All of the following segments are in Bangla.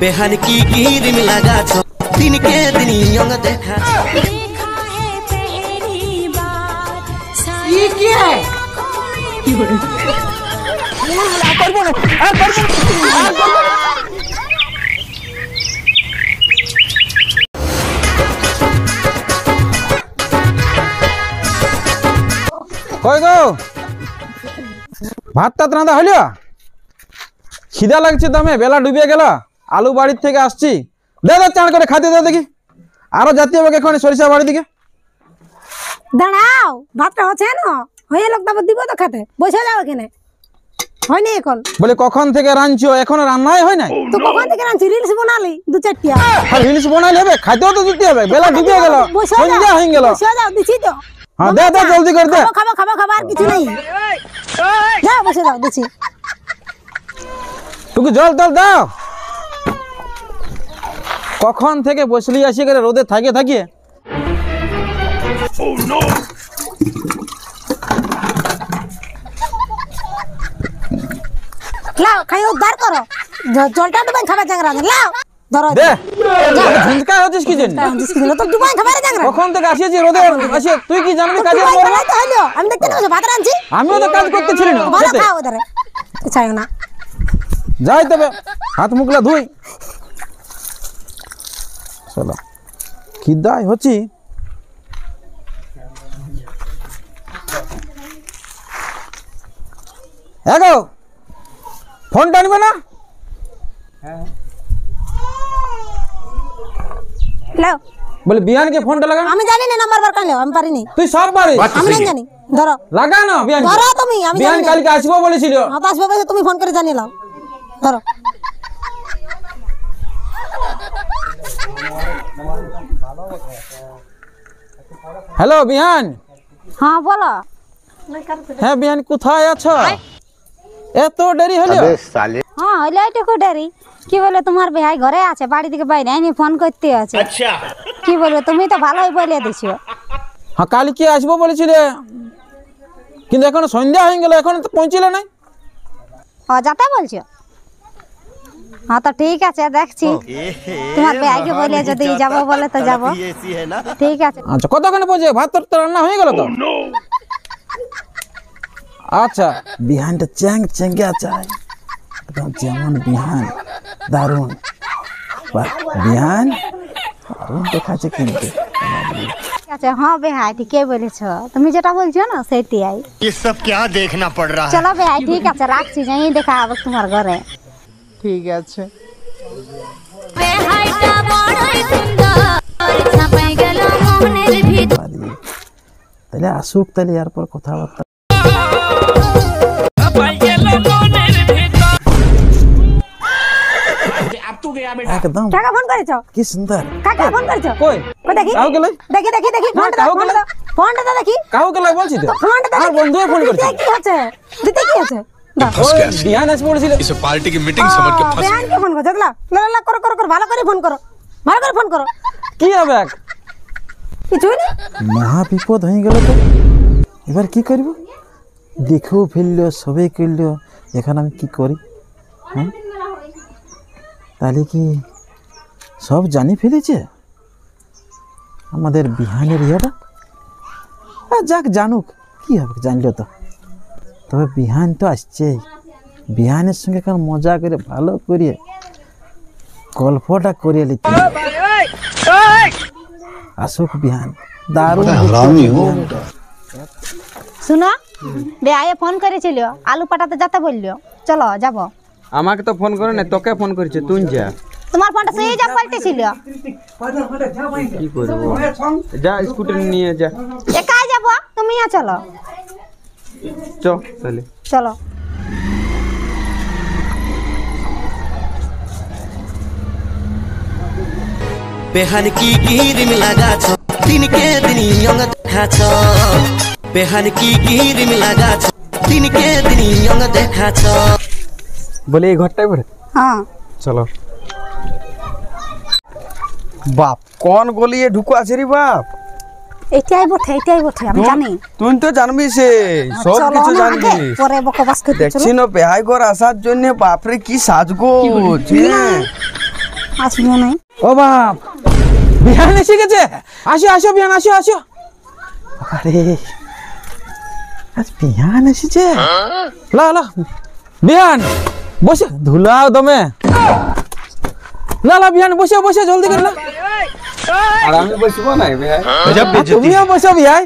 बेहन की गिरिम लगा छो दिन के दिन यंग देखा ये क्या है? কই গো ভাত টাত রাঁধা হইল? খিদা লাগছে দমে, বেলা ডুবে গেল। আলু বাড়ির থেকে আসছি, দে দে চান করে খাতে দে দেখি। আরো জাতীয় হবে এখন সরিষা বাড়ি দিকে। দাঁড়াও, ভাতটা হচ্ছে না, হয়ে লোক তারপর দিব তো খেতে। বসে যাও এখানে, হয়নি এখন? বলে কখন থেকে রাঁধছো, এখনো রান্নাই হয় নাই? তো কখন থেকে রাঁধছি? রিলস বানালি দু চারটিয়া। আর রিলস বানাইলে হবে, খাইতেও তো দিতে হবে। বেলা ডুবে গেল, সন্ধ্যা হয়ে গেল। বসে যাও, দিছি তো। হ্যাঁ দে দে জলদি করে দে। খাবো খাবো খাবো, আর কিছু নেই। যাও বসে যাও, দিছি। টুকু জল টল দাও। কখন থেকে বসলি আসি করে রোদে থাকে থাকিয়ে। লাও, খাই উদ্ধার করো। জলটা ডুবাই খাবার জায়গা রাখে। লাও ধরো দে ঝঞ্ঝকা হচ্ছিস কি জন্য? তো ডুবাই খাবার জায়গা। কখন থেকে আসিয়েছি রোদে আসি, তুই কি জানবি কাজে? আমি দেখতে না ভাত রাঁধছি। আমিও তো কাজ করতেছিলি না। ভালো খাও ওদের, চাই না। যাই তবে হাত মুখলা ধুই। চলো খিদাই হচ্ছি। এগো ফোনটা নিবে না? লাও, বলে বিহানকে ফোনটা লাগা। আমি জানি না নাম্বার বার কাইলো, আমি পারিনি। তুই সব পারিস? আমি না জানি। ধরো লাগা না বিহান। ধরো তুমি, আমি বিহান জানি। কালকে আসবো বলেছিল। হ্যাঁ আসবে বলে তুমি ফোন করে জানিয়ে লাও। ধরো। হ্যালো বিহান। হ্যাঁ বলো। হ্যাঁ বিহান, কোথায় আছো? এত দেরি হলো? হ্যাঁ হইলে এটুকু দেরি। কি বলে তোমার ভাই ঘরে আছে, বাড়ি থেকে বাইরে আইনি ফোন করতে আছে। আচ্ছা কি বলবো, তুমি তো ভালোই বলে দিছো। হ্যাঁ কালকে আসবো বলেছিলে, কিন্তু এখন সন্ধ্যা হয়ে গেল, এখন তো পৌঁছিলে নাই। ও যাতে বলছো? হ্যাঁ তো ঠিক আছে, দেখছি তোমার ভাইকে বলে যদি যাবো বলে তো যাবো। ঠিক আছে। আচ্ছা কতক্ষণে পৌঁছে? ভাত তো রান্না হয়ে গেল তো। আচ্ছা বিহানটা চ্যাং চ্যাঙ্গা চাই, একদম যেমন বিহান, দারুণ। বিহান দারুণ দেখাচ্ছে কিন্তু। আচ্ছা হ্যাঁ ভাই ঠিকই বলেছো, তুমি যেটা বলছো না সেটাই। ये सब क्या देखना पड़ रहा है? চলো ভাই ঠিক আছে, রাখছি, যাই দেখা হবে তোমার ঘরে। ঠিক আছে। তাহলে আসুক, তাহলে এরপর কথাবার্তা। একদম কাকা ফোন করেছো? কি সুন্দর। কাকা ফোন করেছো? কই কই দেখি কাউ গেলে? দেখি দেখি দেখি ফোনটা দাও, ফোনটা দাও, ফোনটা দাও দেখি। কাউ গেলে বলছি তো। ফোনটা দাও। আর বন্ধুও ফোন করছে। কি হচ্ছে? দিতে কি হচ্ছে? দাও। ওই বিহান এসে পড়েছিল। इसे पार्टी की मीटिंग समझ के फंस বেয়ান কে ফোন করছো? লা লা লা করো করো করো, ভালো করে ফোন করো, ভালো করে ফোন করো। কি হবে? কিছুই না। মহা বিপদ হয়ে গেল তো। এবার কি করব? দেখেও ফেললো, সবাই করলো, এখন আমি কি করি? হ্যাঁ তাহলে কি সব জানি ফেলেছে আমাদের বিহানের ইয়েটা? যাক জানুক, কি হবে, জানলো তো। তবে বিহান তো আসছেই, বিহানের সঙ্গে এখন মজা করে ভালো করে গল্পটা করিয়ে নিতে হবে। আসুক বিহান, দারুণ। শুনো বেয়ায়ে ফোন করেছিল, আলু পাঠাতে যেতে বললো, চলো যাবো। আমাকে তো ফোন করে না, তোকে ফোন করেছে, তুই যা। তোমার ফোনটা সুইচ অফ পাল্টেছিল। কি করবো, যা স্কুটি নিয়ে যা। একাই যাবো, তুমিও চলো। চ তাহলে চলো। बेहन की गिरिम लगा छो दिन के दिन यंग देखा छो बेहन की गिरिम लगा छो दिन के दिन यंग देखा छो। বলে এই ঘরটাই পড়ে। হ্যাঁ চলো। বাপ কোন গলিয়ে ঢুকো আছে রে বাপ, এটাই বটে আমি জানি। তুই তো জানবি সে সব চলো কিছু না আগে, জানবি। পরে বকবাস করতে চলো। দেখছি না বেহাই ঘর আসার জন্য বাপরে কি সাজগো। আসবো নাই। ও বাপ, বিহান এসে গেছে। আসো আসো বিহান, আসো আসো। আরে আজ বিহান এসেছে। লা লা বিহান বসে, ধুলাও দমে। লা লা বিহান বসে বসে, জলদি করে না। আর আমি বসবো না বেহাই। गजब बेइज्जती তুমিও বসো বিহাই।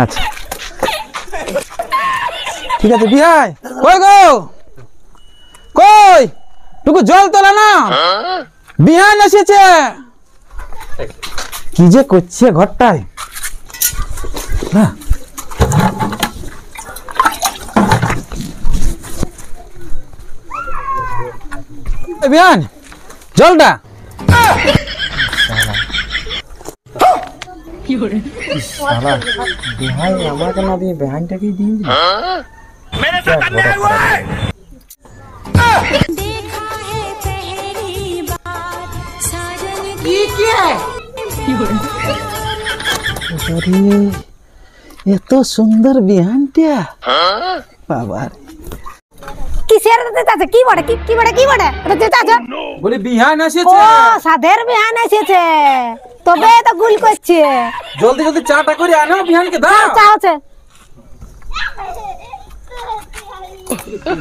আচ্ছা ঠিক আছে বিহাই। কই গো, কই টুকু জল তোলা না, বিহান এসেছে। কি যে করছে ঘরটায় না। বিহান জলটা। বেহাই আমাকে না দিয়ে বেহাইটাকে দিয়ে দিল। এত সুন্দর বিহানটা বাবা। কিসের দিতে আছে? কি বড় কি বড় এটা দিতে আছে? বলি বিহান ও এসেছে। সাধের বিহান এসেছে, তবে তো গুল করছে। জলদি জলদি চাটা করে আনো, বিহানকে দাও। চা আছে।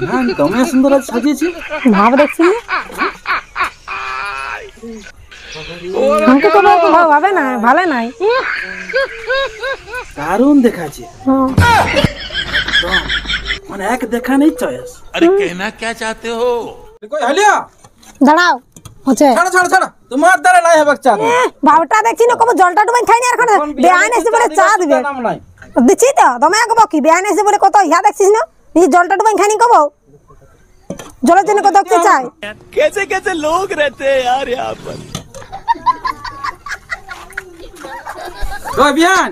বিহান দমে সুন্দর আজ সাজিয়েছি। ভাব দেখছি না? আমাকে তো ভাবে না, ভালো নাই। দারুণ দেখাচ্ছে, মানে এক দেখা নেই চয়েস। अरे कहना क्या चाहते हो? কই হালিয়া, দাঁড়াও হচ্ছে। ছাড়ো ছাড়ো ছাড়ো, তোমার দ্বারা লাই হবে চা। ভাবটা দেখছি না, কবে জলটা ডুবাই খাই না। এখন বেহান এসে বলে চা দিবে, দিচ্ছি তো তুমি আগে বকি। বেহান এসে বলে কত ইয়া দেখছিস না, এই জলটা ডুবাই খাইনি কব। জলের জন্য কত কি চাই। कैसे कैसे लोग रहते हैं यार यहाँ पर। ওই বিহান,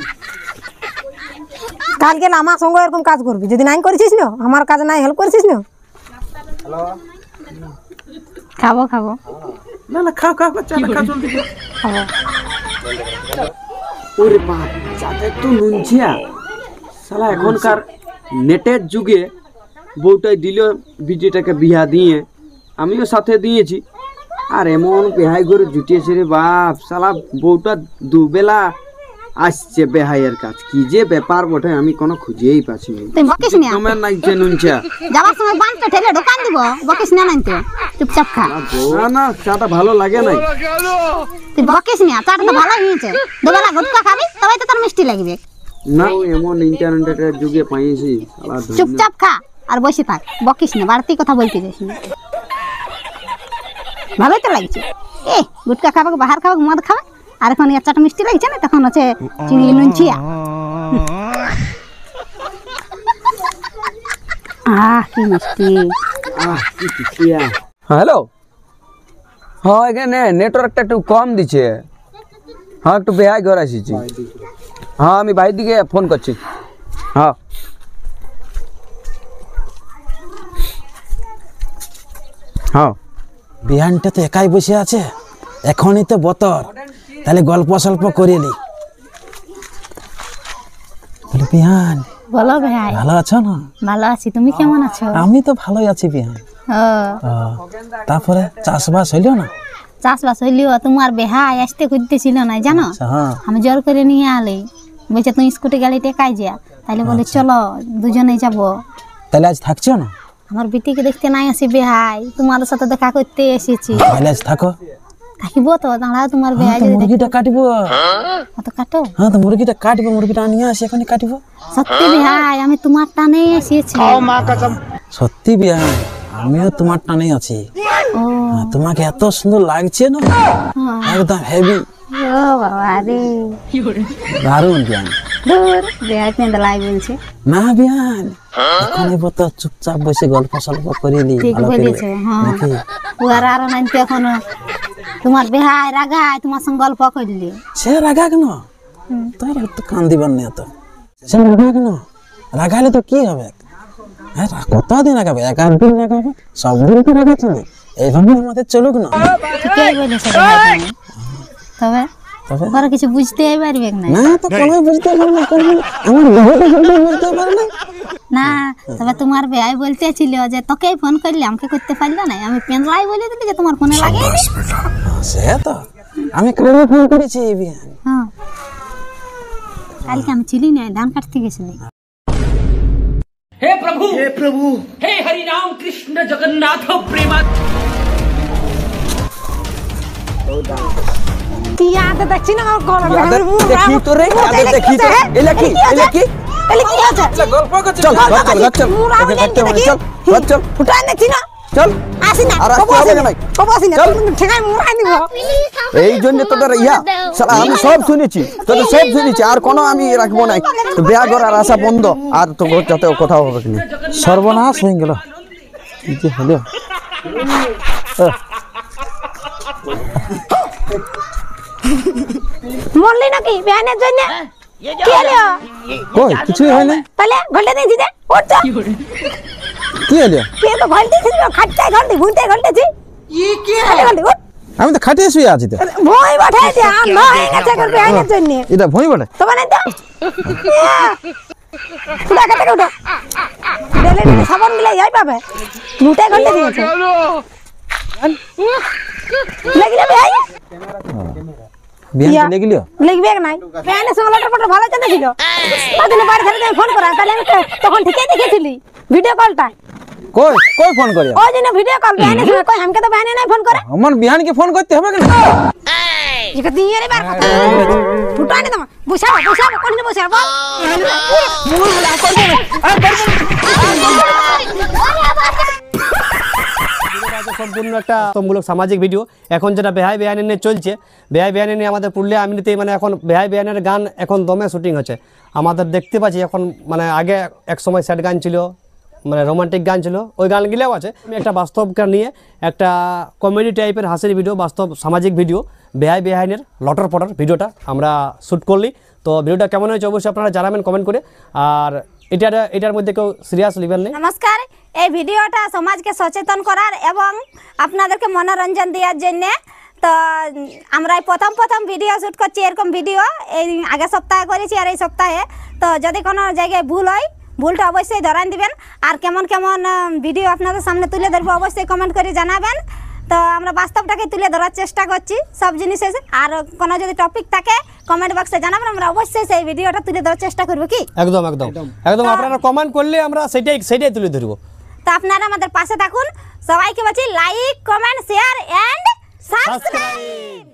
কালকে না আমার সঙ্গে এরকম কাজ করবি, যদি নাই করেছিস না, আমার কাজ নাই হেল্প করেছিস না। খাবো খাবো না না খাও খাও চা খাও জলদি খাও। খাবো। ওরে বাপ, চাতে তো নুনছিয়া শালা। এখনকার নেটের যুগে বউটাই দিল বিটিটাকে বিয়া দিয়ে, আমিও সাথে দিয়েছি। আর এমন বেহাই করে জুটিয়েছে রে বাপ, শালা বউটা দুবেলা আসছে বেহাইয়ের কাজ। কি যে ব্যাপার বটে, আমি কোনো খুঁজেই পাচ্ছি না। তুই বকিস না, তোমার নাইছে নুনছিয়া। যাবার সময় বানটা ঠেলে দোকান দিব। বকিস না নাই তো, চুপচাপ খা। না না, চাটা ভালো লাগে নাই। তুই বকিস না, চাটা তো ভালো হয়েছে। দুবেলা গুটকা খাবি তবেই তো তোর মিষ্টি লাগবে। না এমন ইন্টারনেটের যুগে পাইছি শালা। চুপচাপ খা আর বসে থাক, বকিস না, বাড়তি কথা বলতে যাস না। ভালোই তো লাগছে। গুটকা খাবে, বাহার খাবে, মদ খাবে, আর এখন এর চাটা মিষ্টি লাগছে না, তখন হচ্ছে চিনি নুনছিয়া। কি মিষ্টি। কি কিয়া। হ্যালো, হ্যাঁ এখানে নেটওয়ার্কটা একটু কম দিচ্ছে। হ্যাঁ একটু বেহাই ঘর আসিছি। হ্যাঁ আমি বাইর দিকে ফোন করছি। হ্যাঁ হ্যাঁ। বিহানটা তো একাই বসে আছে, এখনই তো বতর, তাহলে গল্প সল্প করিলি। বলি বিহান বলো ভাই। ভালো আছো না? ভালো আছি, তুমি কেমন আছো? আমি তো ভালোই আছি বিহান। তারপরে চাষবাস হইল না? চাষবাস হইলিও, তোমার বেহাই আসতে করতেছিল না জানো। হ্যাঁ আমি জোর করে নিয়ে আলি, বলছে তুই স্কুটি গাড়ি টেকাই যা। তাইলে বলে চলো দুজনে যাব। তাহলে আজ থাকছো না? আমার বিটিকে দেখতে নাই আসি বেহাই, তোমাদের সাথে দেখা করতে এসেছি। তাহলে আজ থাকো। থাকিব তো, দাঁড়াও তোমার হ্যাঁ বেহাই তো যদি মুরগিটা কাটিব। অত কাটো। হ্যাঁ তো মুরগিটা কাটবো, মুরগিটা নিয়ে আসি এখনই কাটিব। সত্যি বেহাই, আমি তোমার টানে এসেছি। সত্যি বিহান, আমিও তোমার টানেই আছি। হ্যাঁ, তোমাকে এত সুন্দর লাগছে না, একদম হেভি। ও বাবা রে, দারুণ বিহান। দূর বেহাই পেন্দা লাগছে। না বিহান, এখন এই তো চুপচাপ বসে গল্প সল্প করিলি। ঠিক ভালো করে বলেছো। হ্যাঁ নাকি? আর আরো নাই তো এখন তোমার বেহাই রাগায় তোমার সঙ্গে গল্প করলি। সে রাগা কেন? তোর তো কান দিবার নেই তো। সে রাগা কেন? রাগাইলে তো কি হবে? হ্যাঁ কতদিন রাগাবে? 1 দিন রাগাবে, সব দিন তো রাগাচ্ছে না। এইভাবে আমাদের চলুক না। ঠিকই বলেছো বেহাই তুমি। তবে তো ওরা কিছু বুঝতেই পারবে না। না তো কোনো বুঝতে পারবে না, আমার বহুটা বুঝতে পারবে না। না তবে তোমার ভাই বলতেছিল যে তোকেই ফোন করলে আমাকে করতে পারলো না, আমি পেনলাই বলে দিলি যে তোমার ফোনে লাগে। সে তো আমি কালকে ফোন করেছি বিহান। হ্যাঁ কালকে আমি ছিলি না, ধান কাটতে গেছিলি। हे प्रभु हे हरि राम कृष्ण जगन्नाथ प्रेमा কি আদে দেখছি না আমার গলা দেখি তো রে, আদে দেখি তো। এলা কি এলে কি আছে গল্প করছ? চল চল চল চল ফুটাই দেখছি না, চল। আসি না আর আসতে হবে না ভাই। কব আসি না, ঠেকাই মুড়াই দিব। এই জন্য তোদের ইয়া শালা আমি সব শুনেছি, তোদের সব শুনেছি, আর কোনো আমি রাখবো না। তো বিয়া করার আশা বন্ধ, আর তো যাতে কোথাও হবে না। সর্বনাশ হয়ে গেল, কি যে হলো। মরলি নাকি বেহানের জন্য? কি হলো? কই কিছুই হয় না। তাহলে ঘলটা দিয়েছি যে ওঠ যা। কি হলো? কে তো ঘলটি ছিল, খাটটাই ঘলটি ভুনতে ঘলটেছি। কি ঘলটি ওঠ। আমি তো খাটিয়ে শুয়ে আছি তো। ভয় বাঠাই দে, আর না হয়ে গেছে কর বেহানের জন্য। এটা ভয় বলে তো মানে তো পুরা কাটে উঠো। ডেলে ডেলে সাবান দিলে যাই পাবে। ভুনতে ঘলটে দিয়েছে। লাগিলে বেহাই বিহান লেগিলিও লিখবে নাই। বেহানের সঙ্গে লটর পটর ভালো চলে ছিল। তাদের বাড়ি থেকে ফোন করা, তাহলে আমি তখন ঠিকই দেখেছিলি ভিডিও কলটা। কই কই ফোন করিয়া? ওই জন্য ভিডিও কল বেহানের সঙ্গে কই আমাকে তো বেহানে নাই ফোন করে। আমার বিহানকে ফোন করতে হবে কেন? এটা দিয়ে রে বার কথা ফুটানে তোমার বসাবো কোন দিন বসাবো বল বল কর দেবে সম্পূর্ণ একটা তমূলক সামাজিক ভিডিও। এখন যেটা বেহাই বেহানি নিয়ে চলছে, বেহাই বেহানি নিয়ে আমাদের পুরুলিয়া আমিনিতেই মানে এখন বেহাই বেহানের গান এখন দমে শুটিং হচ্ছে। আমাদের দেখতে পাচ্ছি এখন, মানে আগে এক সময় স্যাড গান ছিল, মানে রোমান্টিক গান ছিল, ওই গানগুলোও আছে। আমি একটা বাস্তবকে নিয়ে একটা কমেডি টাইপের হাসির ভিডিও, বাস্তব সামাজিক ভিডিও বেহাই বেহাইনের লটর পটর ভিডিওটা আমরা শ্যুট করলি। তো ভিডিওটা কেমন হয়েছে অবশ্যই আপনারা জানাবেন কমেন্ট করে। আর এটার মধ্যে কেউ সিরিয়াস নেবেন না। নমস্কার, এই ভিডিওটা সমাজকে সচেতন করার এবং আপনাদেরকে মনোরঞ্জন দেওয়ার জন্য। তো আমরা প্রথম ভিডিও শ্যুট করছি, এরকম ভিডিও এই আগের সপ্তাহে করেছি আর এই সপ্তাহে। তো যদি কোনো জায়গায় ভুল হয়, ভুলটা অবশ্যই ধরান দিবেন। আর কেমন কেমন ভিডিও আপনাদের সামনে তুলে ধরবো অবশ্যই কমেন্ট করে জানাবেন। তো আমরা বাস্তবটাকে তুলে ধরার চেষ্টা করছি সব জিনিসে। আর কোনো যদি টপিক থাকে কমেন্ট বক্সে জানাবেন, আমরা অবশ্যই সেই ভিডিওটা তুলে ধরার চেষ্টা করবো। কি একদম আপনারা কমেন্ট করলে আমরা সেটাই তুলে ধরবো। তো আপনারা আমাদের পাশে থাকুন। সবাইকে বলছি like, comment, share and subscribe.